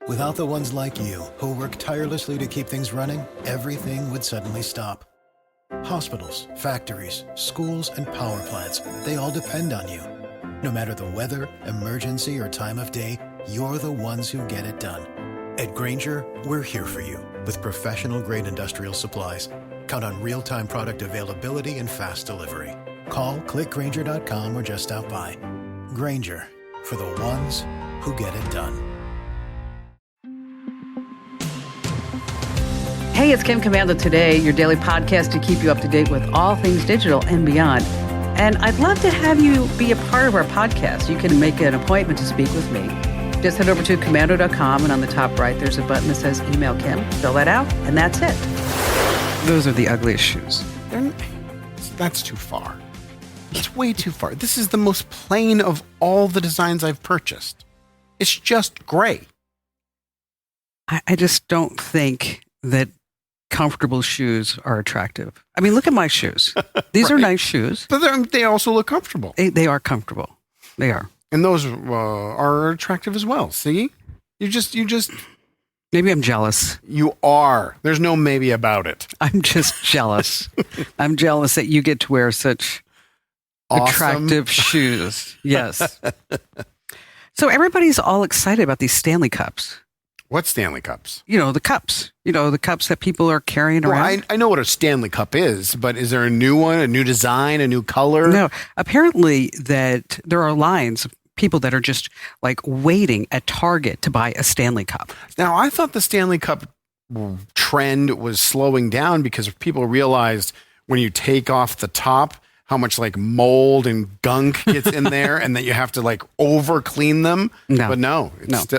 Without the ones like you, who work tirelessly to keep things running, everything would suddenly stop. Hospitals, factories, schools, and power plants, they all depend on you. No matter the weather, emergency, or time of day, you're the ones who get it done. At Grainger, we're here for you with professional-grade industrial supplies. Count on real-time product availability and fast delivery. Call, clickgrainger.com, or just stop by. Grainger, for the ones who get it done. Hey, it's Kim Commando Today, your daily podcast to keep you up to date with all things digital and beyond. And I'd love to have you be a part of our podcast. You can make an appointment to speak with me. Just head over to commando.com, and on the top right, there's a button that says Email Kim. Fill that out, and that's it. Those are the ugliest shoes. That's too far. It's way too far. This is the most plain of all the designs I've purchased. It's just gray. I just don't think that comfortable shoes are attractive. I mean, look at my shoes. These are nice shoes. But they also look comfortable. They are comfortable. They are. And those are attractive as well. See? You just... Maybe I'm jealous. You are. There's no maybe about it. I'm just jealous. I'm jealous that you get to wear such attractive shoes. Yes. So everybody's all excited about these Stanley Cups. What Stanley Cups? You know, the cups. You know, the cups that people are carrying around. I know what a Stanley Cup is, but is there a new one, a new design, a new color? No. Apparently that there are lines of people that are just like waiting at Target to buy a Stanley Cup. Now, I thought the Stanley Cup trend was slowing down because people realized when you take off the top, how much like mold and gunk gets in there and that you have to like over clean them. No. But no.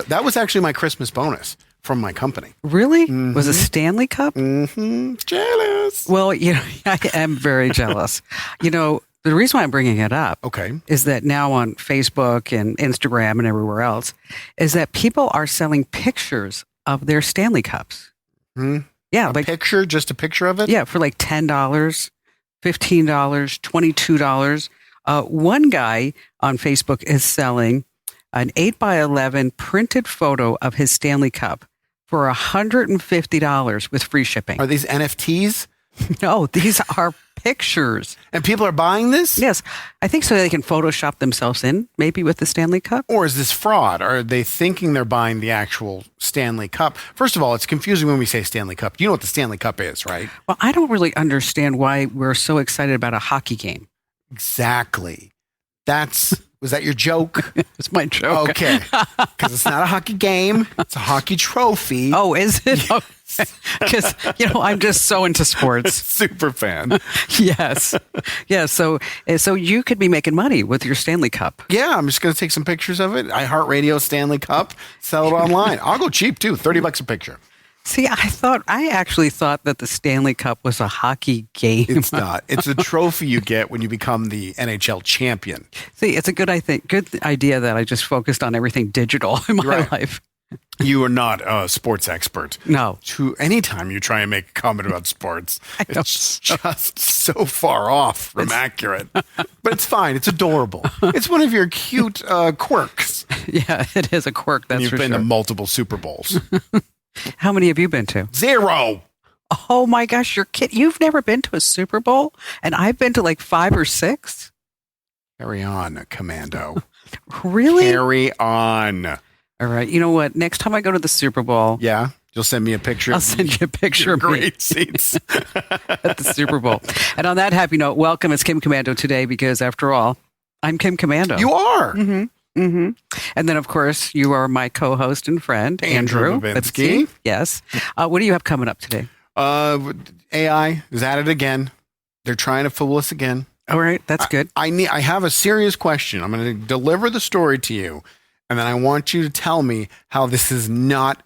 That was actually my Christmas bonus from my company. Really? Mm-hmm. Was a Stanley Cup? Mm-hmm. Jealous. Well, you know, I am very jealous. You know, the reason why I'm bringing it up is that now on Facebook and Instagram and everywhere else is that people are selling pictures of their Stanley Cups. Hmm? Yeah. Just a picture of it? Yeah, for like $10, $15, $22. One guy on Facebook is selling an 8x11 printed photo of his Stanley Cup for $150 with free shipping. Are these NFTs? No, these are pictures. And people are buying this? Yes. I think so they can Photoshop themselves in, maybe with the Stanley Cup. Or is this fraud? Are they thinking they're buying the actual Stanley Cup? First of all, it's confusing when we say Stanley Cup. You know what the Stanley Cup is, right? Well, I don't really understand why we're so excited about a hockey game. Exactly. Was that your joke? It's my joke. Okay. Because it's not a hockey game. It's a hockey trophy. Oh, is it? Because, I'm just so into sports. Super fan. Yes. Yeah. So you could be making money with your Stanley Cup. Yeah. I'm just going to take some pictures of it. iHeartRadio Stanley Cup. Sell it online. I'll go cheap too. $30 a picture. See, I actually thought that the Stanley Cup was a hockey game. It's not. It's a trophy you get when you become the NHL champion. See, it's a good idea that I just focused on everything digital in my life. You are not a sports expert. No. Anytime you try and make a comment about sports, it's just so far off from accurate. But it's fine. It's adorable. It's one of your cute quirks. Yeah, it is a quirk. That's for sure. You've been to multiple Super Bowls. How many have you been to? 0. Oh my gosh, you're kidding. You've never been to a Super Bowl? And I've been to like 5 or 6? Carry on, Commando. Really? Carry on. All right. You know what? Next time I go to the Super Bowl. Yeah? You'll send me a picture. I'll send you a picture of great seats at the Super Bowl. And on that happy note, welcome. It's Kim Commando today because after all, I'm Kim Commando. You are. Mm-hmm. Mm-hmm. And then, of course, you are my co-host and friend, Andrew Levinsky. Yes. What do you have coming up today? AI is at it again. They're trying to fool us again. All right. That's good. I have a serious question. I'm going to deliver the story to you, and then I want you to tell me how this is not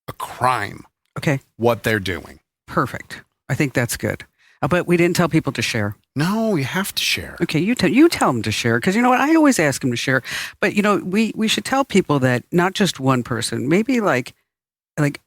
a crime. Okay. What they're doing. Perfect. I think that's good. But we didn't tell people to share. No, you have to share. Okay, you tell them to share because you know what? I always ask them to share. But we should tell people that not just one person. Maybe like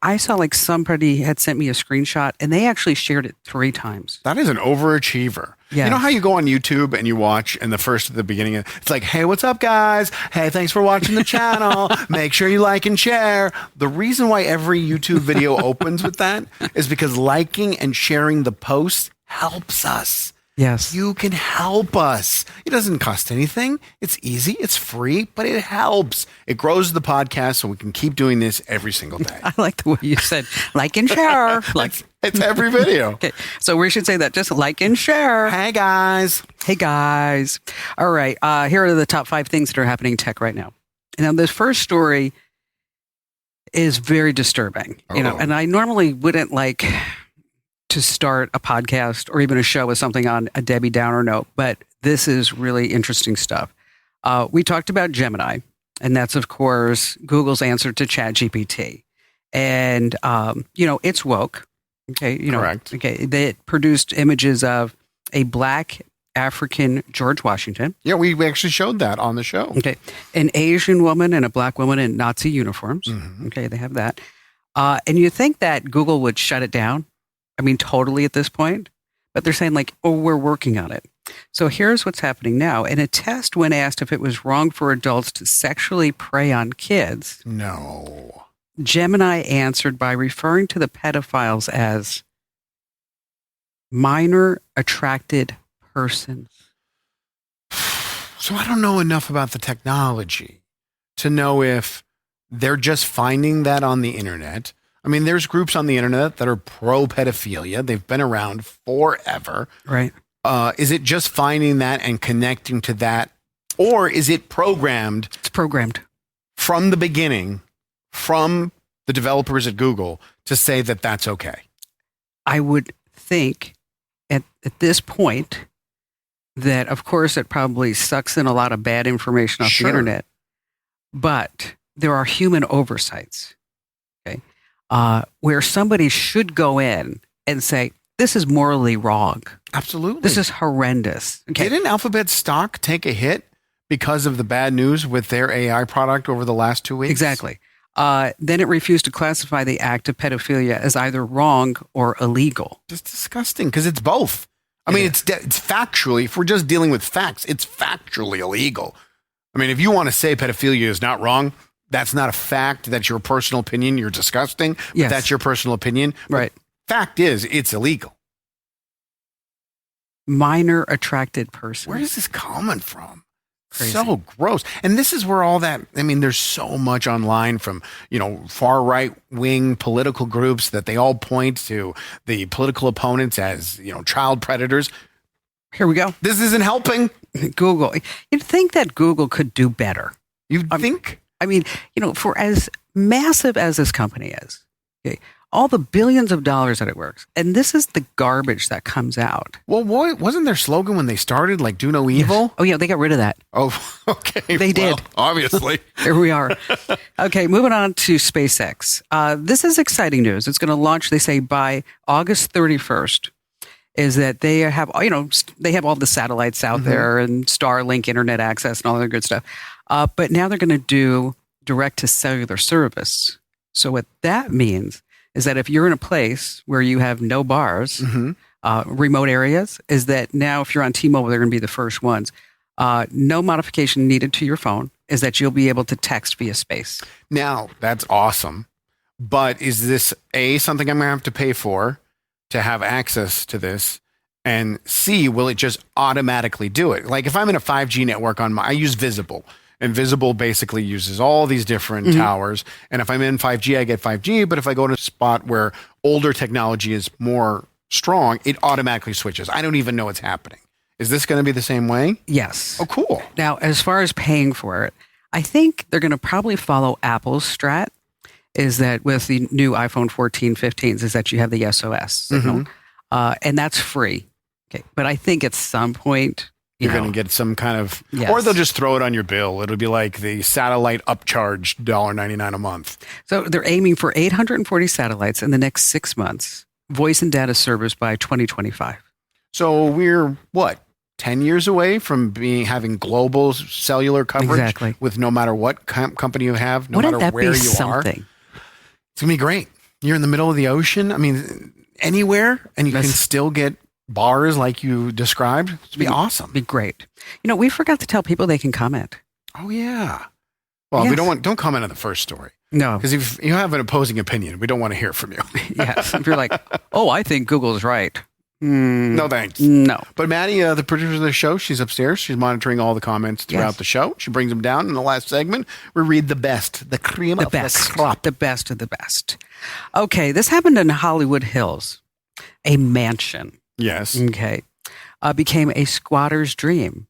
I saw somebody had sent me a screenshot and they actually shared it 3 times. That is an overachiever. Yes. You know how you go on YouTube and you watch, and the first at the beginning, it's like, hey, what's up, guys? Hey, thanks for watching the channel. Make sure you like and share. The reason why every YouTube video opens with that is because liking and sharing the post helps us. Yes. You can help us. It doesn't cost anything. It's easy. It's free, but it helps. It grows the podcast so we can keep doing this every single day. I like the way you said like and share. Like It's every video. Okay. So we should say that, just like and share. Hey, guys. Hey, guys. All right. Here are the top 5 things that are happening in tech right now. Now, this first story is very disturbing, and I normally wouldn't like to start a podcast or even a show with something on a Debbie Downer note, but this is really interesting stuff. We talked about Gemini, and that's, of course, Google's answer to ChatGPT. And, it's woke. Okay. Correct. Okay. They produced images of a black African George Washington. Yeah, we actually showed that on the show. Okay. An Asian woman and a black woman in Nazi uniforms. Mm-hmm. Okay. They have that. And you think that Google would shut it down? I mean, totally at this point, but they're saying like, oh, we're working on it. So here's what's happening now. In a test, when asked if it was wrong for adults to sexually prey on kids, No. Gemini answered by referring to the pedophiles as minor attracted persons. So I don't know enough about the technology to know if they're just finding that on the internet. I mean, there's groups on the internet that are pro pedophilia. They've been around forever. Right. Is it just finding that and connecting to that? Or is it programmed? It's programmed From the beginning, from the developers at Google to say that that's okay? I would think at this point that, of course, it probably sucks in a lot of bad information off Sure. the internet, but there are human oversights, okay, where somebody should go in and say, this is morally wrong. Absolutely. This is horrendous. Okay. Didn't Alphabet stock take a hit because of the bad news with their AI product over the last 2 weeks? Exactly. Then it refused to classify the act of pedophilia as either wrong or illegal. It's disgusting because it's both. I mean, it's factually, if we're just dealing with facts, it's factually illegal. I mean, if you want to say pedophilia is not wrong, that's not a fact. That's your personal opinion. You're disgusting. But Yes. That's your personal opinion. Right. But fact is, it's illegal. Minor attracted person. Where is this coming from? Crazy. So gross. And this is where all that, I mean, there's so much online from, far right wing political groups that they all point to the political opponents as, child predators. Here we go. This isn't helping. Google. You'd think that Google could do better. You think? I mean, for as massive as this company is, okay, all the billions of dollars that it works, and this is the garbage that comes out. Well, wasn't their slogan when they started, like, do no evil? Yes. Oh, yeah, they got rid of that. Oh, okay. They did. Obviously. Here we are. Okay, moving on to SpaceX. This is exciting news. It's going to launch, they say, by August 31st. Is that they have, they have all the satellites out there and Starlink internet access and all that good stuff. But now they're going to do direct to cellular service. So what that means is that if you're in a place where you have no bars, remote areas, is that now if you're on T-Mobile, they're going to be the first ones. No modification needed to your phone, is that you'll be able to text via space. Now, that's awesome. But is this, A, something I'm going to have to pay for to have access to this? And C, will it just automatically do it? Like if I'm in a 5G network I use Visible. And Visible basically uses all these different towers. And if I'm in 5G, I get 5G. But if I go to a spot where older technology is more strong, it automatically switches. I don't even know what's happening. Is this going to be the same way? Yes. Oh, cool. Now, as far as paying for it, I think they're going to probably follow Apple's strat, is that with the new iPhone 14, 15s, is that you have the SOS signal. And that's free. Okay. But I think at some point, You're going to get some kind of, Yes. or they'll just throw it on your bill. It'll be like the satellite upcharge $1.99 a month. So they're aiming for 840 satellites in the next 6 months, voice and data service by 2025. So we're 10 years away from having global cellular coverage Exactly. with no matter what company you have, no Wouldn't matter that where be you something? are. It's going to be great. You're in the middle of the ocean. I mean, anywhere, and you can still get bars like you described. It'd be awesome. Be great. We forgot to tell people they can comment. Oh yeah. Well, Yes. we don't comment on the first story. No. Because if you have an opposing opinion, we don't want to hear from you. Yes. If you're like, oh, I think Google's right. No thanks. No. But Maddie, the producer of the show, she's upstairs. She's monitoring all the comments throughout the show. She brings them down. In the last segment, we read the best, the cream of the crop. The best of the best. Okay, this happened in Hollywood Hills. A mansion, Yes. okay, became a squatter's dream.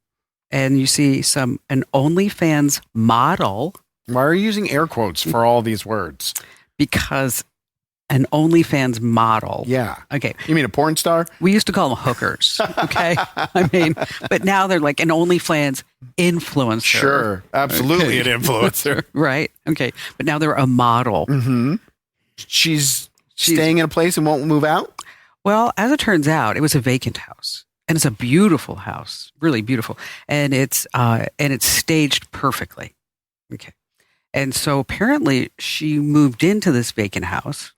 And you see an OnlyFans model. Why are you using air quotes for all these words? Because an OnlyFans model. Yeah. Okay. You mean a porn star? We used to call them hookers. Okay. But now they're like an OnlyFans influencer. Sure. Absolutely an influencer. Right. Okay. But now they're a model. Mm-hmm. She's staying in a place and won't move out? Well, as it turns out, it was a vacant house. And it's a beautiful house, really beautiful. And it's staged perfectly. Okay. And so apparently she moved into this vacant house.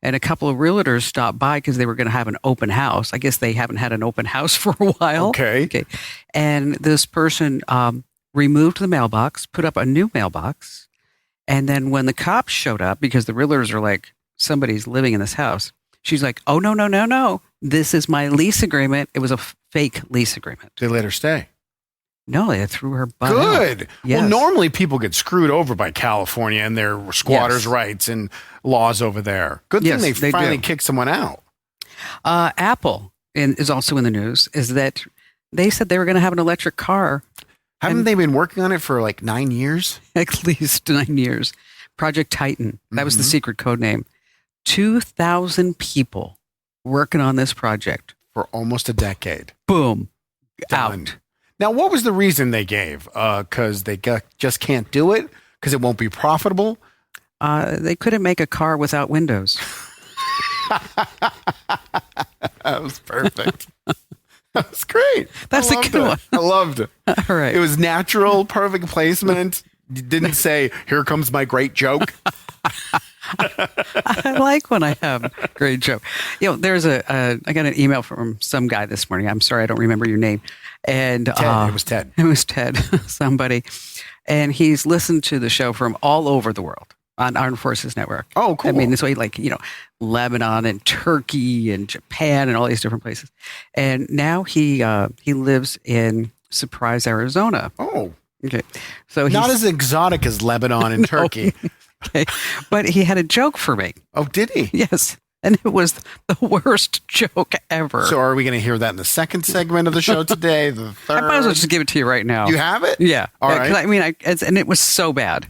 And a couple of realtors stopped by because they were going to have an open house. I guess they haven't had an open house for a while. Okay. And this person removed the mailbox, put up a new mailbox. And then when the cops showed up, because the realtors are like, somebody's living in this house, she's like, oh, no. This is my lease agreement. It was a fake lease agreement. They let her stay. No, they threw her butt Good. out. Yes. Well, normally people get screwed over by California and their squatters' Yes. rights and laws over there. Good thing Yes, they finally do. kicked someone out. Apple is also in the news, is that they said they were going to have an electric car. Haven't they been working on it for like 9 years? At least 9 years. Project Titan. That was the secret code name. 2,000 people working on this project. For almost a decade. Boom. Done. Out. Now, what was the reason they gave? Because they just can't do it? Because it won't be profitable? They couldn't make a car without windows. That was perfect. That was great. That's a good one. I loved it. All right. It was natural, perfect placement. You didn't say, here comes my great joke. I like when I have a great joke. There's I got an email from some guy this morning. I'm sorry, I don't remember your name. And Ted. It was Ted. It was Ted, somebody. And he's listened to the show from all over the world on Armed Forces Network. Oh, cool. I mean, this way, Lebanon and Turkey and Japan and all these different places. And now he lives in Surprise, Arizona. Oh. Okay. So Not as exotic as Lebanon and Turkey. Okay. But he had a joke for me. Oh, did he? Yes. And it was the worst joke ever. So are we going to hear that in the second segment of the show today? The third? I might as well just give it to you right now. You have it? Yeah. All right. I mean, and it was so bad.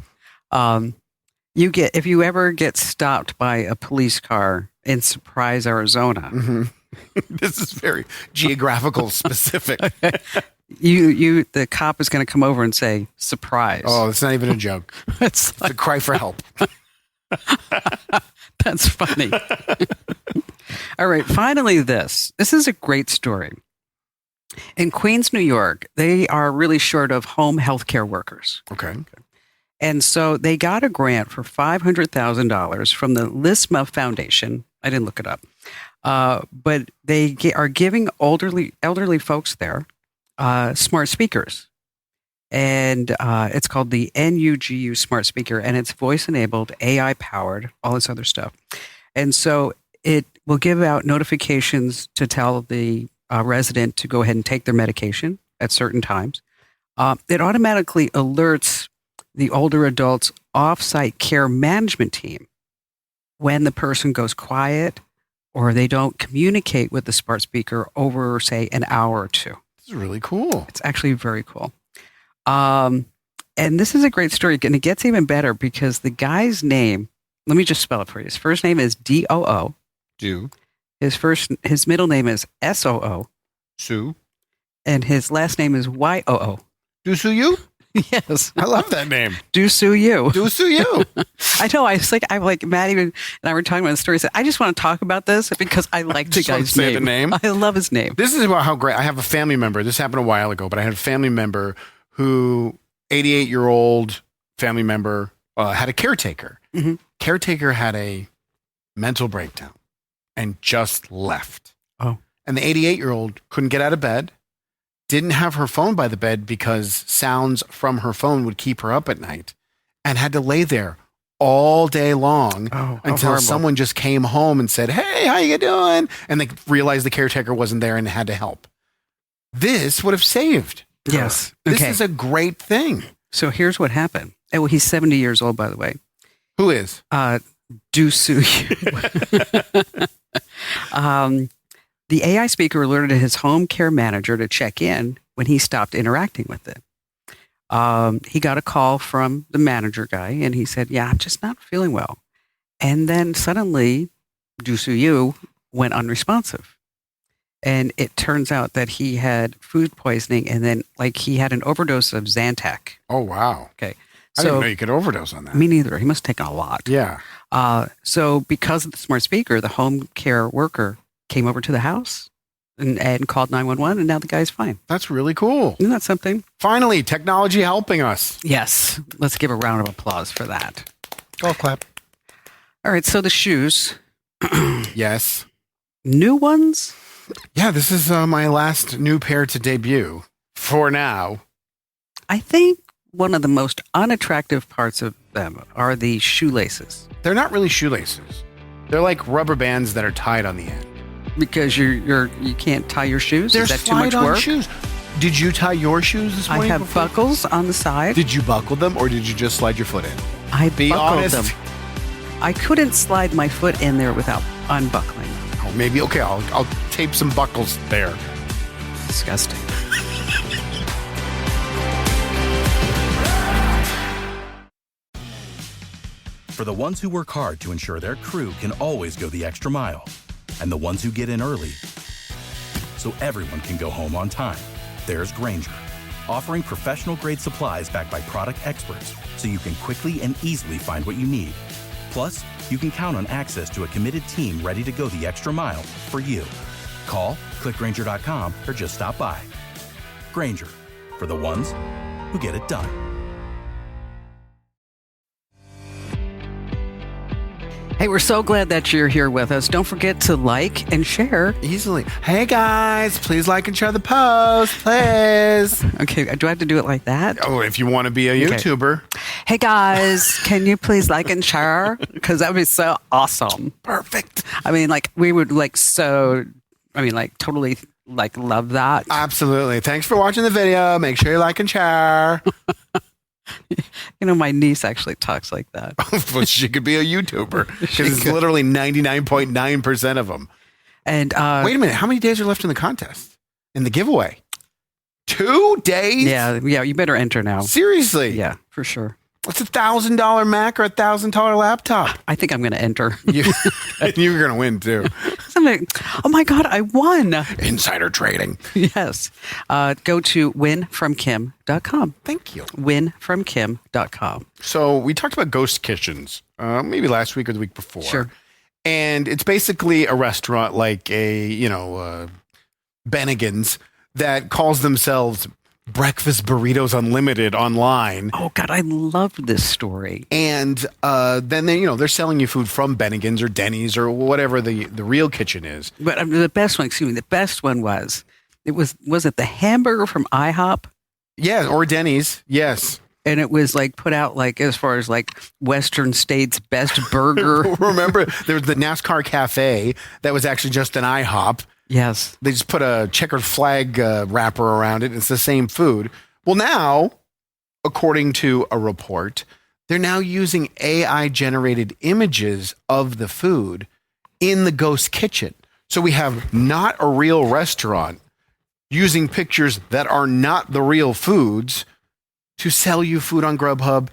If you ever get stopped by a police car in Surprise, Arizona, This is very geographical specific. the cop is going to come over and say, surprise. Oh, it's not even a joke. It's It's a cry for help. That's funny. All right. Finally, this is a great story. In Queens, New York, they are really short of home healthcare workers. Okay. And so they got a grant for $500,000 from the LISMA Foundation. I didn't look it up. But they are giving elderly folks there smart speakers. And it's called the NUGU Smart Speaker, and it's voice-enabled, AI-powered, all this other stuff. And so it will give out notifications to tell the resident to go ahead and take their medication at certain times. It automatically alerts the older adult's off-site care management team when the person goes quiet or they don't communicate with the smart speaker over, say, an hour or two. This is really cool. It's actually very cool. And this is a great story, and it gets even better because the guy's name, let me just spell it for you. His first name is D-O-O. Do. His middle name is S-O-O. Sue. And his last name is Y-O-O. Do sue you? Yes. I love that name. Do sue you. Do sue you. I know. I'm like, Matt and I were talking about the story. I said, I just want to talk about this because I like the Just want to guy's say name. the name? I love his name. This is about how great. I have a family member. This happened a while ago, but I had a family member who, 88-year-old family member, had a caretaker. Mhm. Caretaker had a mental breakdown and just left. Oh. And the 88-year-old couldn't get out of bed, didn't have her phone by the bed because sounds from her phone would keep her up at night, and had to lay there all day long until someone just came home and said, "Hey, how you doing?" And they realized the caretaker wasn't there and had to help. This would have saved her. Yes. This is a great thing. So here's what happened. Oh, well, he's 70 years old, by the way. Who is? Do sue you. The AI speaker alerted his home care manager to check in when he stopped interacting with it. He got a call from the manager guy, and he said, "Yeah, I'm just not feeling well." And then suddenly, Do Sue You went unresponsive. And it turns out that he had food poisoning, and then he had an overdose of Zantac. Oh, wow. Okay. I didn't know you could overdose on that. Me neither. He must have taken a lot. Yeah. So because of the smart speaker, the home care worker came over to the house and called 911, and now the guy's fine. That's really cool. Isn't that something? Finally, technology helping us. Yes. Let's give a round of applause for that. Golf clap. All right. So the shoes. Yes. New ones? Yeah, this is my last new pair to debut for now. I think one of the most unattractive parts of them are the shoelaces. They're not really shoelaces. They're like rubber bands that are tied on the end. Because you can't tie your shoes? They're Is that too much slide-on work? shoes. Did you tie your shoes this morning? I have buckles on the side. Did you buckle them or did you just slide your foot in? I Be buckled honest. them. I couldn't slide my foot in there without unbuckling. Oh, maybe. Okay, I'll tape some buckles there. Disgusting. For the ones who work hard to ensure their crew can always go the extra mile, and the ones who get in early so everyone can go home on time, there's Grainger, offering professional-grade supplies backed by product experts so you can quickly and easily find what you need. Plus, you can count on access to a committed team ready to go the extra mile for you. Call, click Grainger.com, or just stop by. Grainger, for the ones who get it done. Hey, we're so glad that you're here with us. Don't forget to like and share. Easily. Hey guys, please like and share the post, please. Okay, do I have to do it like that? Oh, if you want to be a YouTuber. Hey guys, can you please like and share? Because that would be so awesome. Perfect. I mean, we would totally love that. Absolutely. Thanks for watching the video. Make sure you like and share. My niece actually talks like that. Well, she could be a YouTuber because it's literally 99.9% of them. And wait a minute. How many days are left in the contest? In the giveaway? 2 days? Yeah. You better enter now. Seriously? Yeah, for sure. It's $1,000 Mac or $1,000 laptop. I think I'm going to enter. You're going to win too. Oh my God, I won. Insider trading. Yes. Go to winfromkim.com. Thank you. Winfromkim.com. So we talked about ghost kitchens, maybe last week or the week before. Sure. And it's basically a restaurant like Bennigan's that calls themselves Breakfast Burritos Unlimited online. Oh God, I love this story. And then they're selling you food from Bennigan's or Denny's or whatever the real kitchen is. But the best one was it the hamburger from IHOP? Yeah, or Denny's. Yes. And it was put out as far as Western State's best burger. Remember, there was the NASCAR cafe that was actually just an IHOP. Yes. They just put a checkered flag wrapper around it. It's the same food. Well, now, according to a report, they're now using AI-generated images of the food in the ghost kitchen. So we have not a real restaurant using pictures that are not the real foods to sell you food on GrubHub,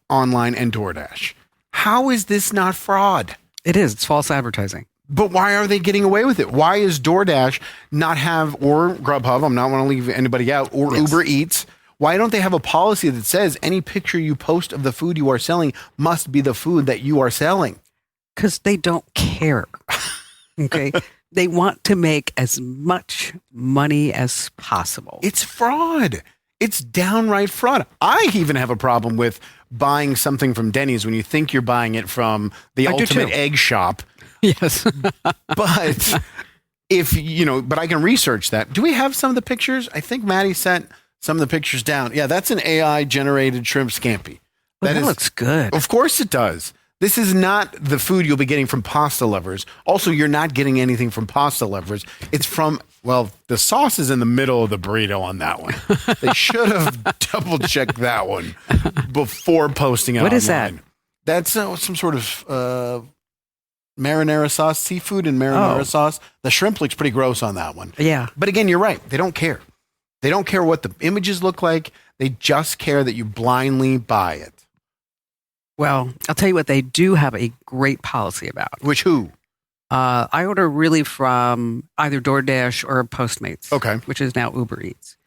online, and DoorDash. How is this not fraud? It is. It's false advertising. But why are they getting away with it? Why is DoorDash not have, or GrubHub, I'm not want to leave anybody out, or Yes. Uber Eats, why don't they have a policy that says any picture you post of the food you are selling must be the food that you are selling? Because they don't care. Okay. They want to make as much money as possible. It's fraud. It's downright fraud. I even have a problem with buying something from Denny's when you think you're buying it from the I do ultimate too. egg shop. Yes. But if you know, but I can research that. Do we have some of the pictures? I think Maddie sent some of the pictures down. Yeah, that's an AI generated shrimp scampi. Well, that looks good. Of course it does. This is not the food you'll be getting from pasta lovers. Also, you're not getting anything from pasta lovers. It's from, well, the sauce is in the middle of the burrito on that one. They should have double checked that one before posting it online. What is that? That's some sort of marinara sauce, seafood and marinara sauce. The shrimp looks pretty gross on that one. Yeah. But again, you're right. They don't care. They don't care what the images look like. They just care that you blindly buy it. Well, I'll tell you what they do have a great policy about. Which who? I order really from either DoorDash or Postmates. Okay. Which is now Uber Eats.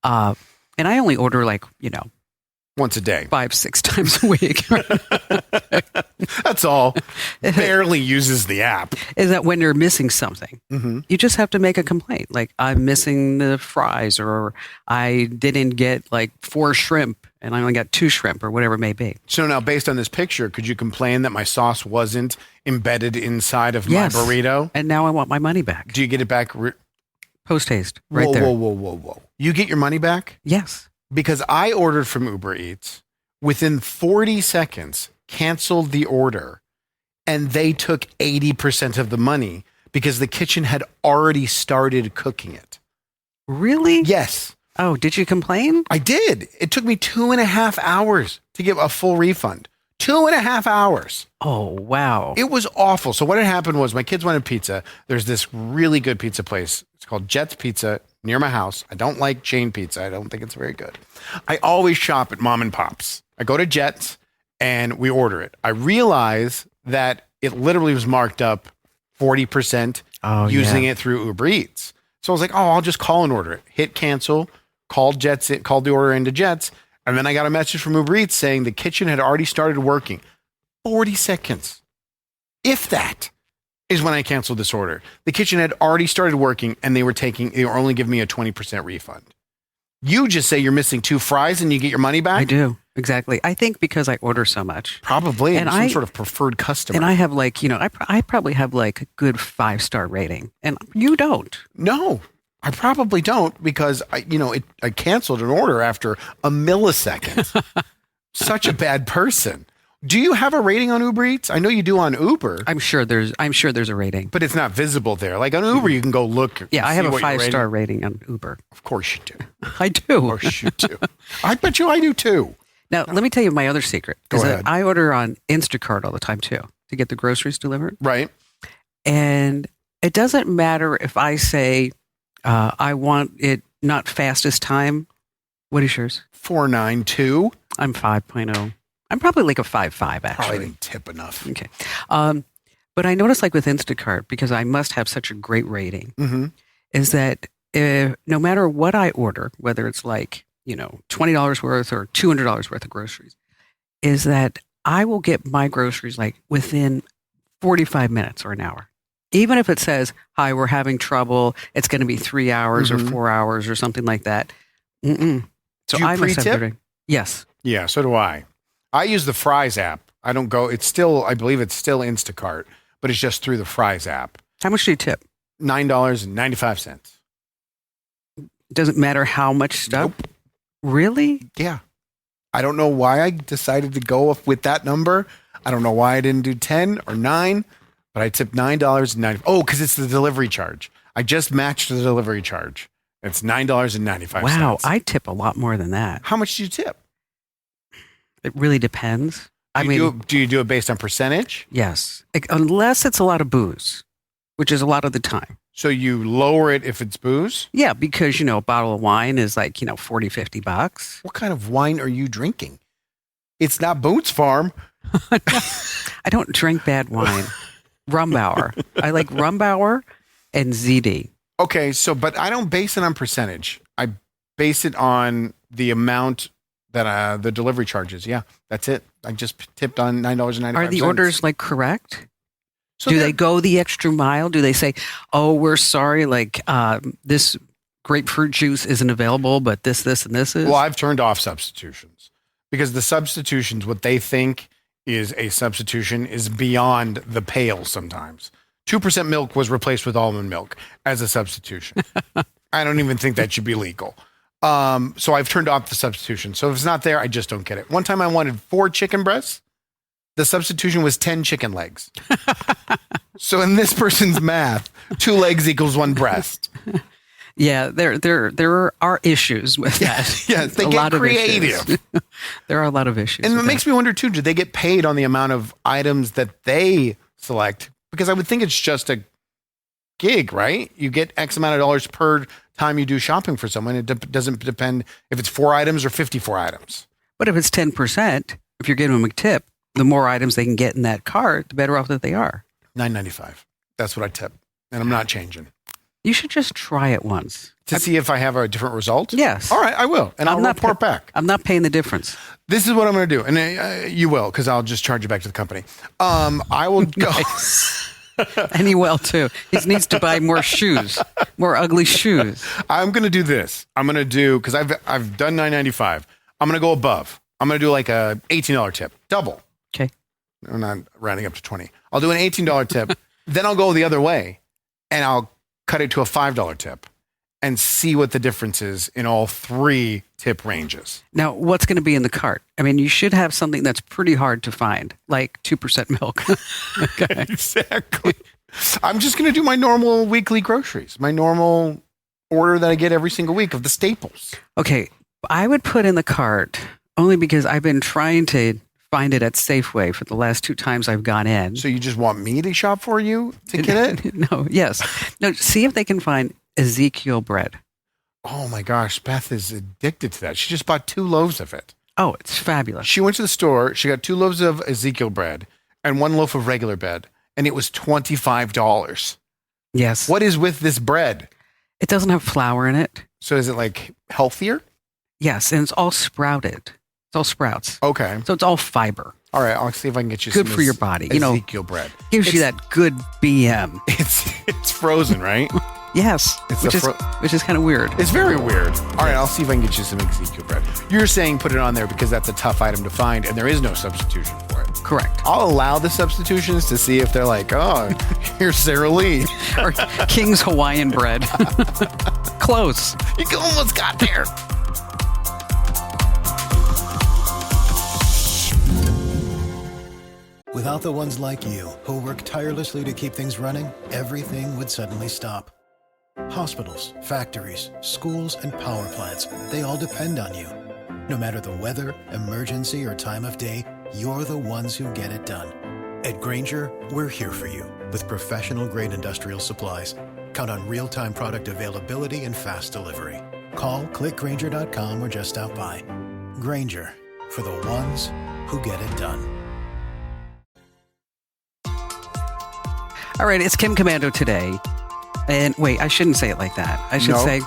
And I only order Once a day. 5-6 times a week. That's all. Barely uses the app. Is that when you're missing something, you just have to make a complaint. Like, I'm missing the fries, or I didn't get 4 shrimp and I only got 2 shrimp, or whatever it may be. So now, based on this picture, could you complain that my sauce wasn't embedded inside of Yes. my burrito? And now I want my money back. Do you get it back? Post haste, right there. Whoa. You get your money back? Yes. Because I ordered from Uber Eats, within 40 seconds, canceled the order, and they took 80% of the money because the kitchen had already started cooking it. Really? Yes, Oh, did you complain? I did. It took me 2.5 hours to get a full refund. 2.5 hours. Oh, wow. It was awful. So what had happened was my kids wanted pizza. There's this really good pizza place. It's called Jet's Pizza near my house. I don't like chain pizza. I don't think it's very good. I always shop at mom and pops. I go to Jet's and we order it. I realize that it literally was marked up 40% using it through Uber Eats. So I was like, I'll just call and order it. Hit cancel, called the order into Jet's. And then I got a message from Uber Eats saying the kitchen had already started working. 40 seconds. If that is when I canceled this order. The kitchen had already started working and they were only giving me a 20% refund. You just say you're missing 2 fries and you get your money back? I do. Exactly. I think because I order so much. Probably. And I'm some sort of preferred customer. And I have I probably have a good 5-star rating. And you don't. No, I probably don't because I canceled an order after a millisecond. Such a bad person. Do you have a rating on Uber Eats? I know you do on Uber. I'm sure there's a rating. But it's not visible there. Like on Uber, you can go look. Yeah, I have a 5-star rating on Uber. Of course you do. I do. Of course you do. I bet you I do too. Now, let me tell you my other secret. Go ahead. I order on Instacart all the time too to get the groceries delivered. Right. And it doesn't matter if I say I want it not fastest time. What is yours? 492. I'm 5.0. I'm probably like a 5.5 actually. Probably didn't tip enough. Okay. But I noticed with Instacart, because I must have such a great rating, is that no matter what I order, whether it's $20 worth or $200 worth of groceries, is that I will get my groceries within 45 minutes or an hour. Even if it says, hi, we're having trouble, it's going to be 3 hours or 4 hours or something like that. So do you I must have pre-tip? the rating. Yes. Yeah, so do I. I use the Fries app. I don't go, I believe it's still Instacart, but it's just through the Fries app. How much do you tip? $9.95. Doesn't matter how much stuff? Nope. Really? Yeah. I don't know why I decided to go with that number. I don't know why I didn't do 10 or 9, but I tipped $9.90. Oh, because it's the delivery charge. I just matched the delivery charge. It's $9.95. Wow, I tip a lot more than that. How much do you tip? It really depends. Do you do it based on percentage? Yes. Unless it's a lot of booze, which is a lot of the time. So you lower it if it's booze? Yeah, because, a bottle of wine is $40, $50. What kind of wine are you drinking? It's not Boone's Farm. I don't drink bad wine. Rumbauer. I like Rumbauer and ZD. Okay, but I don't base it on percentage. I base it on the amount that the delivery charges. Yeah, that's it. I just tipped on $9.95. Are the orders correct? So do they go the extra mile? Do they say, oh, we're sorry, this grapefruit juice isn't available, but this, and this is? Well, I've turned off substitutions because the substitutions, what they think is a substitution is beyond the pale sometimes. 2% milk was replaced with almond milk as a substitution. I don't even think that should be legal. So I've turned off the substitution. So if it's not there, I just don't get it. One time I wanted 4 chicken breasts. The substitution was 10 chicken legs. So in this person's math, 2 legs equals 1 breast. Yeah, there are issues with that. Yes, they get creative. There are a lot of issues. And it makes me wonder too, do they get paid on the amount of items that they select? Because I would think it's just a gig, right? You get X amount of dollars per time you do shopping for someone. It doesn't depend if it's 4 items or 54 items. But if it's 10%, if you're giving them a tip, the more items they can get in that cart, the better off that they are. $9.95. That's what I tip. And I'm not changing. You should just try it once. To see if I have a different result? Yes. All right, I will. And I'll report back. I'm not paying the difference. This is what I'm going to do. And you will, because I'll just charge you back to the company. I will go. And he will too. He needs to buy more shoes, more ugly shoes. I'm going to do this. I'm going to do, because I've done $9.95. I'm going to go above. I'm going to do like a $18 tip. Double. Okay. I'm not rounding up to 20. I'll do an $18 tip. Then I'll go the other way and I'll cut it to a $5 tip and see what the difference is in all 3 tip ranges. Now, what's going to be in the cart? I mean, you should have something that's pretty hard to find, like 2% milk. Okay. Exactly. I'm just going to do my normal weekly groceries, my normal order that I get every single week of the staples. Okay. I would put in the cart only because I've been trying to find it at Safeway for the last 2 times I've gone in. So you just want me to shop for you to get it? No, yes. No, see if they can find Ezekiel bread. Oh my gosh, Beth is addicted to that. She just bought 2 loaves of it. Oh, it's fabulous. She went to the store, she got 2 loaves of Ezekiel bread and 1 loaf of regular bread, and it was $25. Yes. What is with this bread? It doesn't have flour in it. So is it like healthier? Yes, and it's all sprouted. It's all sprouts. Okay. So it's all fiber. All right, I'll see if I can get you good some for your body. Ezekiel bread. Gives you that good BM. It's frozen, right? Yes, which is kind of weird. It's very weird. All right, I'll see if I can get you some Ezekiel bread. You're saying put it on there because that's a tough item to find and there is no substitution for it. Correct. I'll allow the substitutions to see if they're like, oh, here's Sara Lee. Or King's Hawaiian bread. Close. You almost got there. Without the ones like you, who work tirelessly to keep things running, everything would suddenly stop. Hospitals, factories, schools, and power plants, they all depend on you. No matter the weather, emergency, or time of day, you're the ones who get it done. At Grainger, we're here for you with professional-grade industrial supplies. Count on real-time product availability and fast delivery. Call, clickgrainger.com, or just stop by. Grainger, for the ones who get it done. All right, it's Kim Commando today. And wait, I shouldn't say it like that. I should say,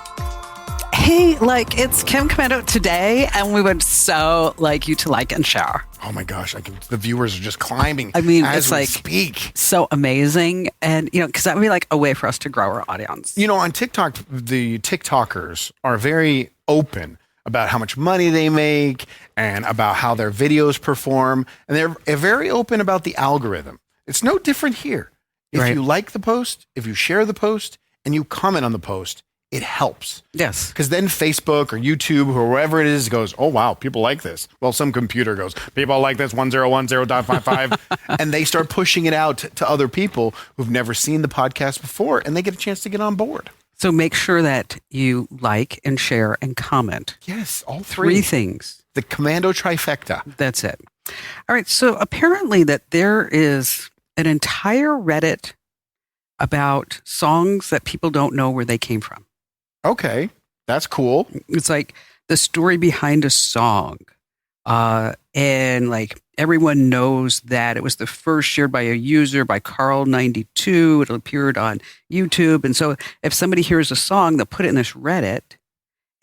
hey, it's Kim Commando today, and we would so like you to like and share. Oh my gosh, the viewers are just climbing. I mean, as it's we like speak. So amazing. And, because that would be like a way for us to grow our audience. On TikTok, the TikTokers are very open about how much money they make and about how their videos perform. And they're very open about the algorithm. It's no different here. If you like the post, if you share the post, and you comment on the post, it helps. Yes. Because then Facebook or YouTube or wherever it is goes, oh, wow, people like this. Well, some computer goes, people like this 1010.55. And they start pushing it out to other people who've never seen the podcast before, and they get a chance to get on board. So make sure that you like and share and comment. Yes, all 3. 3 things. The commando trifecta. That's it. All right. So apparently that there is an entire Reddit about songs that people don't know where they came from. Okay, that's cool. It's like the story behind a song. And like everyone knows that it was the first shared by a user by Carl92. It appeared on YouTube. And so if somebody hears a song, they'll put it in this Reddit,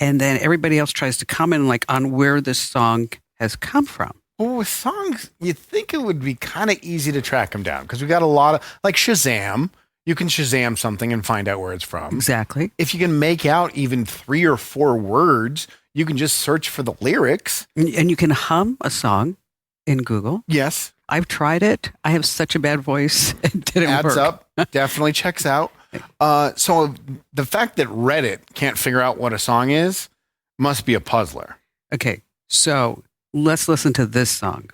and then everybody else tries to comment on where this song has come from. Well, with songs, you'd think it would be kind of easy to track them down because we got a lot of, like Shazam. You can Shazam something and find out where it's from. Exactly. If you can make out even 3 or 4 words, you can just search for the lyrics. And you can hum a song in Google. Yes. I've tried it. I have such a bad voice. It didn't Adds work. up. Definitely checks out. So the fact that Reddit can't figure out what a song is must be a puzzler. Okay, so let's listen to this song.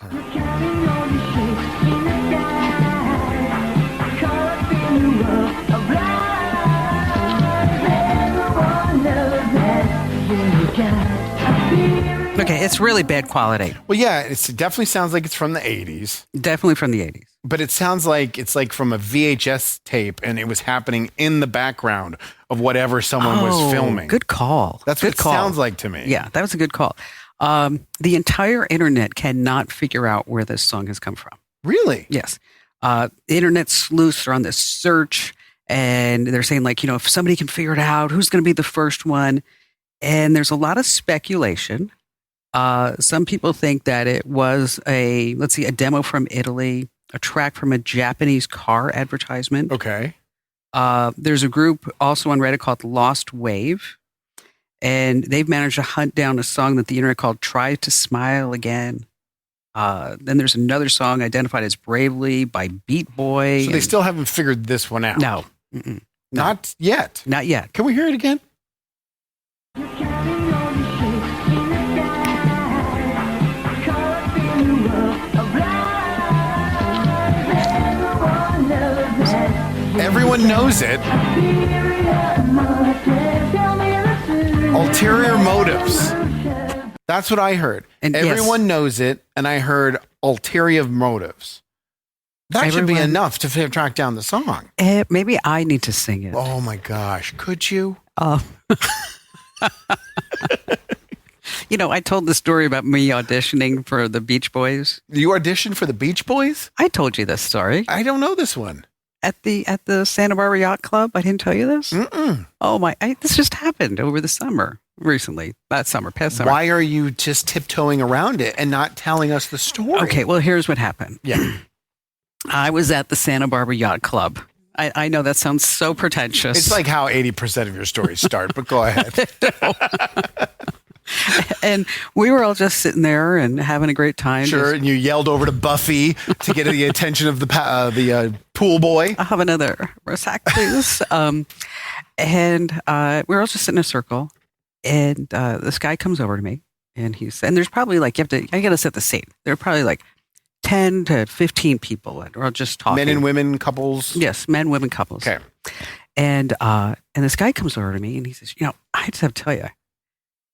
Okay, it's really bad quality. Well, yeah, it definitely sounds like it's from the 80s. Definitely from the 80s. But it sounds like it's like from a VHS tape and it was happening in the background of whatever someone was filming. Good call. That's what it sounds like to me. Yeah, that was a good call. The entire internet cannot figure out where this song has come from. Really? Yes. The internet sleuths are on this search and they're saying like, if somebody can figure it out, who's going to be the first one? And there's a lot of speculation. Some people think that it was a demo from Italy, a track from a Japanese car advertisement. Okay. There's a group also on Reddit called Lost Wave, and they've managed to hunt down a song that the internet called Try to Smile Again. Then there's another song identified as Bravely by Beat Boy. So they still haven't figured this one out? No. Not yet? Not yet. Can we hear it again? Everyone knows it. Ulterior motives. That's what I heard. And everyone knows it, and I heard ulterior motives. That should be enough to track down the song. Maybe I need to sing it. Oh my gosh. Could you? I told the story about me auditioning for the Beach Boys. You auditioned for the Beach Boys? I told you this story. I don't know this one. At the Santa Barbara Yacht Club? I didn't tell you this? Mm-mm. Oh my, this just happened over the summer, recently. Past summer. Why are you just tiptoeing around it and not telling us the story? Okay, well, here's what happened. Yeah. I was at the Santa Barbara Yacht Club. I know that sounds so pretentious. It's like how 80% of your stories start, but go ahead. And we were all just sitting there and having a great time. Sure, and you yelled over to Buffy to get the attention of the pool boy. I'll have another sack, please. And we were all just sitting in a circle, and this guy comes over to me, and there's probably I got to set the scene. There are probably like 10 to 15 people that are all just talking. Men and women couples? Yes, men, women couples. Okay. And this guy comes over to me, and he says, I just have to tell you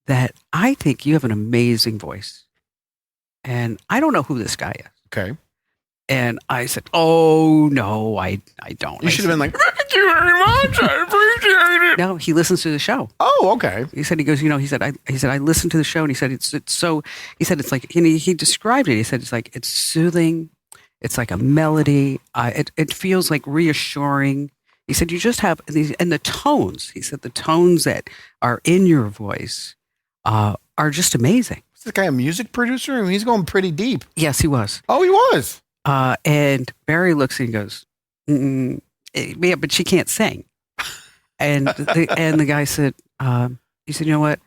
that I think you have an amazing voice. And I don't know who this guy is. Okay. And I said, oh, no, I don't. You should have been like, thank you very much. I appreciate it. No, he listens to the show. Oh, okay. He said, I listened to the show, and he said, it's like, and he described it. He said, it's soothing. It's like a melody. It feels like reassuring. He said, you just have these, and the tones, he said, the tones that are in your voice are just amazing. Is this guy a music producer? I mean, he's going pretty deep. Yes, he was. Oh, he was. And Barry looks and goes, yeah, but she can't sing. And the guy said, he said, you know what?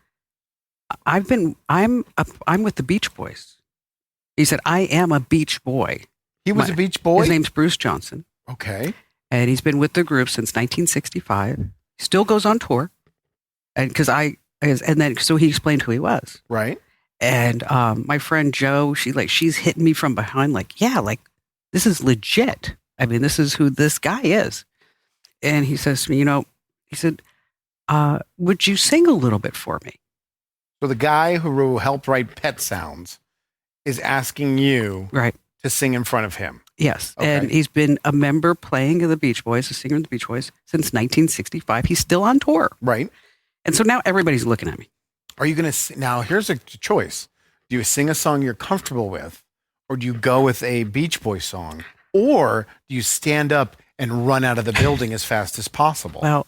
I'm with the Beach Boys. He said, I am a Beach Boy. He was a Beach Boy? His name's Bruce Johnson. Okay. And he's been with the group since 1965. He still goes on tour. And so he explained who he was. Right. And my friend Jo, she's hitting me from behind, this is legit. I mean, this is who this guy is. And he says to me, he said, would you sing a little bit for me? So the guy who helped write Pet Sounds is asking you to sing in front of him. Yes. Okay. And he's been a member playing of the Beach Boys, a singer of the Beach Boys, since 1965. He's still on tour. Right. And so now everybody's looking at me. Are you going to, now here's a choice. Do you sing a song you're comfortable with, or do you go with a Beach Boy song, or do you stand up and run out of the building as fast as possible? Well,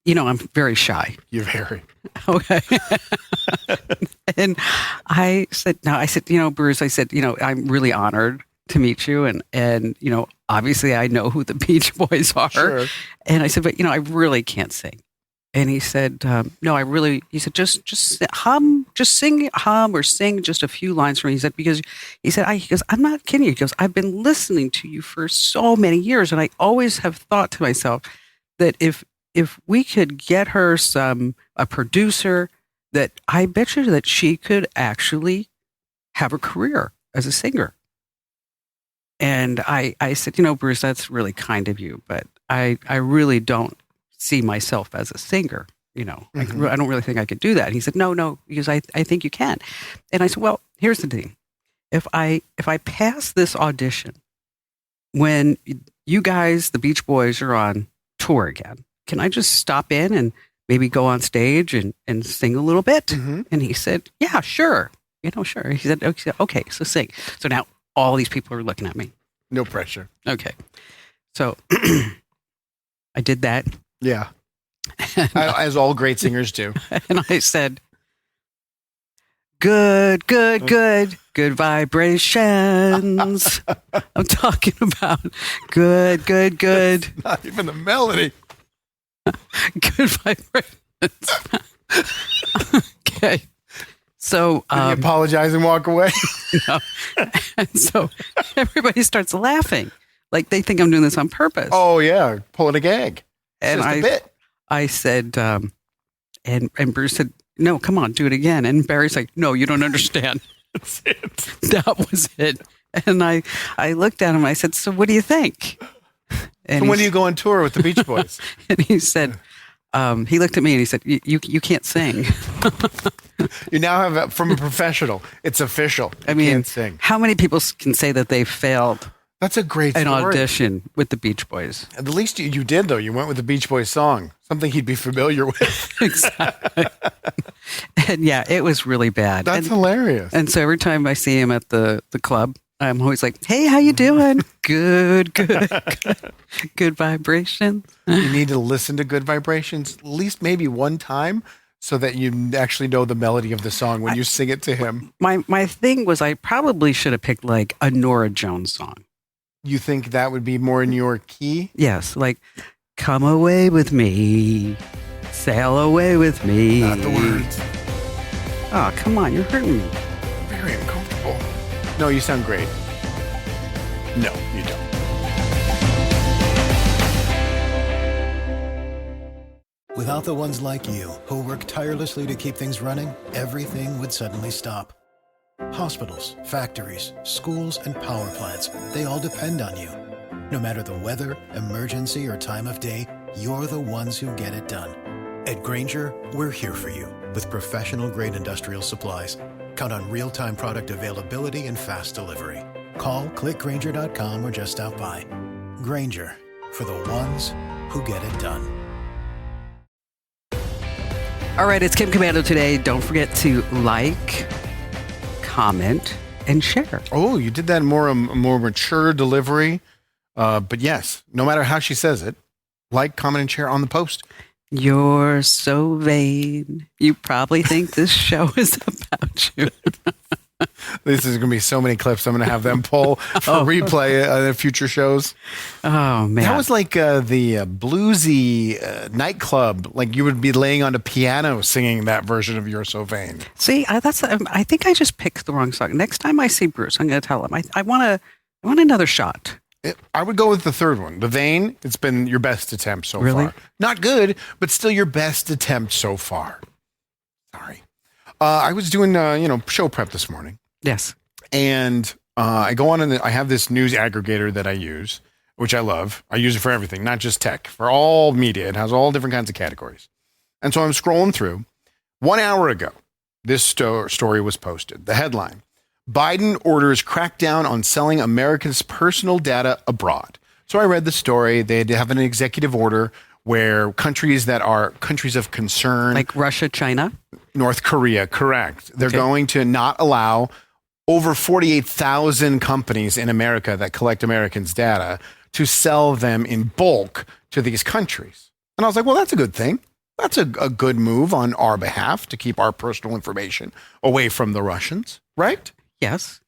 I'm very shy. You're very. Okay. And I said, Bruce, I said, I'm really honored to meet you. And obviously I know who the Beach Boys are. Sure. And I said, but, I really can't sing. And he said, no, he said, just hum, just sing, hum or sing just a few lines for me. He said, because he said, I'm not kidding you. He goes, I've been listening to you for so many years. And I always have thought to myself that if we could get her a producer, that I bet you that she could actually have a career as a singer. And I said, Bruce, that's really kind of you, but I really don't see myself as a singer. Mm-hmm. I don't really think I could do that. And he said, no, because I think you can. And I said, well, here's the thing. If I pass this audition, when you guys, the Beach Boys, are on tour again, can I just stop in and maybe go on stage and sing a little bit? Mm-hmm. And he said, yeah, sure. Sure. He said, okay, so sing. So now all these people are looking at me. No pressure. Okay. So I did that. Yeah. As all great singers do. And I said, good vibrations. I'm talking about good. Not even the melody. Good vibrations. Okay. So Did you apologize and walk away? No. And so everybody starts laughing. Like they think I'm doing this on purpose. Oh yeah, pulling a gag. And just a bit. I said, and Bruce said, no, come on, do it again. And Barry's like, no, you don't understand. That's it. That was it. And I looked at him. I said, so what do you think? And so when do you go on tour with the Beach Boys? And he said, he looked at me and he said, you can't sing. You now have, from a professional, it's official. You can't sing. How many people can say that they failed That's a great an story. audition with the Beach Boys? At least you did, though. You went with the Beach Boys song, something he'd be familiar with. Exactly. And yeah, it was really bad. That's hilarious. And so every time I see him at the club, I'm always like, hey, how you doing? Good vibration. You need to listen to Good Vibrations at least maybe one time so that you actually know the melody of the song when you sing it to him. My thing was I probably should have picked like a Nora Jones song. You think that would be more in your key? Yes, like come away with me, sail away with me. Not the words. Oh, come on, you're hurting me. Very uncomfortable. No, you sound great. No, you don't. Without the ones like you, who work tirelessly to keep things running, everything would suddenly stop. Hospitals, factories, schools, and power plants, they all depend on you. No matter the weather, emergency, or time of day, you're the ones who get it done. At Grainger, we're here for you with professional-grade industrial supplies. Count on real-time product availability and fast delivery. Call, clickgrainger.com, or just stop by. Grainger, for the ones who get it done. All right, it's Kim Commando today. Don't forget to like, comment, and share. Oh, you did that in more mature delivery. But yes, no matter how she says it, like, comment, and share on the post. You're so vain. You probably think this show is about you. This is going to be so many clips. I'm going to have them pull for replay in future shows. Oh, man. That was like the bluesy nightclub. Like you would be laying on a piano singing that version of You're So Vain. See, I think I just picked the wrong song. Next time I see Bruce, I'm going to tell him, I want another shot. I would go with the third one. The Vain, it's been your best attempt so Really? far. Not good, but still your best attempt so far. Sorry. I was doing, show prep this morning. Yes. And I go on and I have this news aggregator that I use, which I love. I use it for everything, not just tech, for all media. It has all different kinds of categories. And so I'm scrolling through. 1 hour ago, this story was posted. The headline, Biden orders crackdown on selling Americans' personal data abroad. So I read the story. They have an executive order where countries that are countries of concern, Like Russia, China? North Korea, correct. They're going to not allow over 48,000 companies in America that collect Americans' data to sell them in bulk to these countries. And I was like, well, that's a good thing. That's a good move on our behalf to keep our personal information away from the Russians, right? Yes.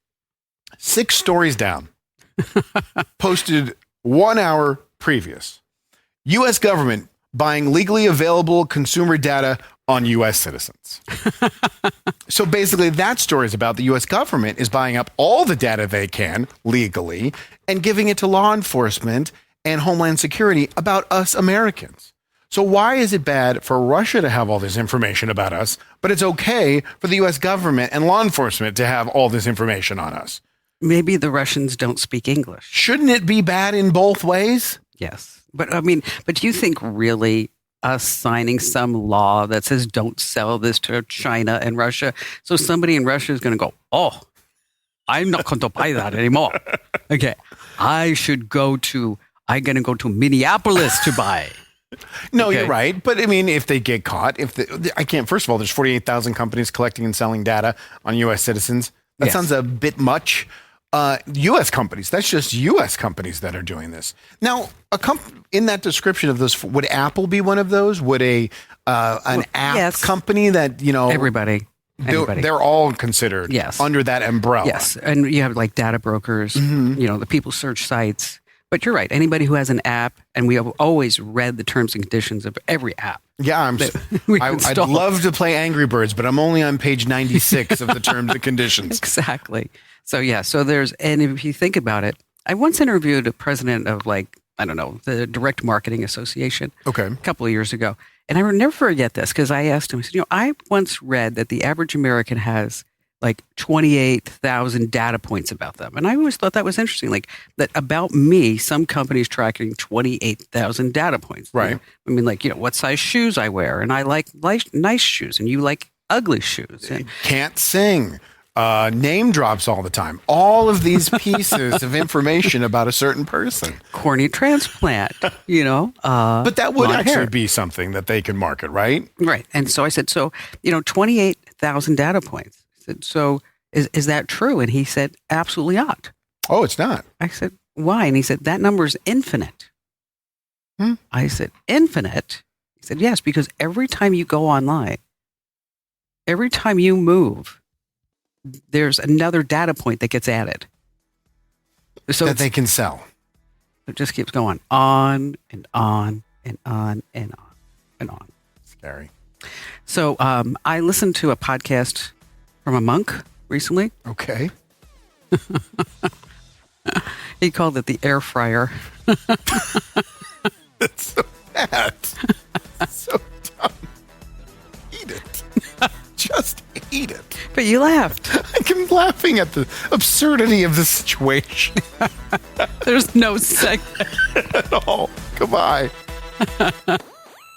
6 stories down, posted 1 hour previous. U.S. government buying legally available consumer data on U.S. citizens. So basically, that story is about the U.S. government is buying up all the data they can legally and giving it to law enforcement and Homeland Security about us Americans. So why is it bad for Russia to have all this information about us, but it's okay for the U.S. government and law enforcement to have all this information on us? Maybe the Russians don't speak English. Shouldn't it be bad in both ways? Yes. But do you think really us signing some law that says don't sell this to China and Russia, so somebody in Russia is going to go, oh, I'm not going to buy that anymore. Okay, I'm going to go to Minneapolis to buy. No, Okay. You're right. But I mean, if they get caught, I can't, first of all, there's 48,000 companies collecting and selling data on U.S. citizens. That Yes. sounds a bit much. U.S. companies, that's just U.S. companies that are doing this. Now, in that description of this, would Apple be one of those? Would an app yes. company that, Everybody. Anybody. they're all considered Yes. under that umbrella? Yes. And you have like data brokers, the people search sites. But you're right. Anybody who has an app, and we have always read the terms and conditions of every app. Yeah, I'd installed. love to play Angry Birds, but I'm only on page 96 of the terms and conditions. Exactly. So, yeah. So and if you think about it, I once interviewed a president of the Direct Marketing Association Okay. a couple of years ago. And I will never forget this because I asked him, I said, I once read that the average American has like 28,000 data points about them. And I always thought that was interesting. Like that about me, some companies tracking 28,000 data points. Right. I mean, what size shoes I wear. And I like nice shoes and you like ugly shoes. And Can't sing. Name drops all the time. All of these pieces of information about a certain person. cornea transplant, But that would blonde actually hair. be something that they can market, right? Right. And so I said, 28,000 data points. I said, so is that true? And he said, absolutely not. Oh, it's not. I said, why? And he said, that number is infinite. I said, infinite? He said, yes, because every time you go online, every time you move, there's another data point that gets added. So That they can sell. it just keeps going on and on and on and on and on. Scary. So I listened to a podcast from a monk recently. Okay. He called it the air fryer. That's so bad. So dumb. Eat it. Just eat it. But you laughed. I'm laughing at the absurdity of the situation There's no segment. at all. Goodbye.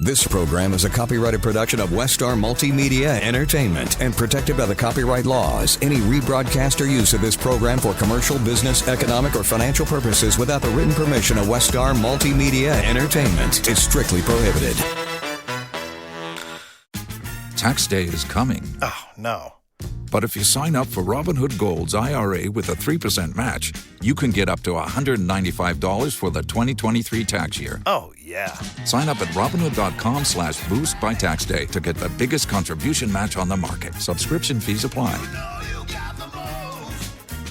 This program is a copyrighted production of Westar Multimedia Entertainment and protected by the copyright laws. Any rebroadcast or use of this program for commercial, business, economic, or financial purposes without the written permission of Westar Multimedia Entertainment is strictly prohibited. Tax day is coming. Oh, no. But if you sign up for Robinhood Gold's IRA with a 3% match, you can get up to $195 for the 2023 tax year. Oh, yeah. Sign up at Robinhood.com/boost by tax day to get the biggest contribution match on the market. Subscription fees apply.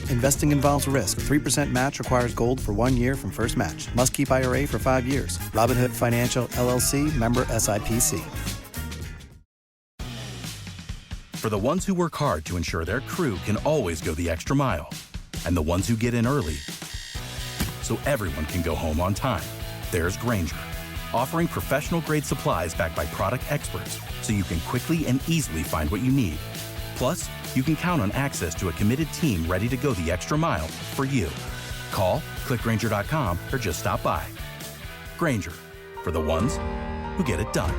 Investing involves risk. 3% match requires gold for 1 year from first match. Must keep IRA for 5 years. Robinhood Financial, LLC, member SIPC. For the ones who work hard to ensure their crew can always go the extra mile, and the ones who get in early so everyone can go home on time, there's Grainger, offering professional-grade supplies backed by product experts so you can quickly and easily find what you need. Plus, you can count on access to a committed team ready to go the extra mile for you. Call, click Grainger.com, or just stop by. Grainger, for the ones who get it done.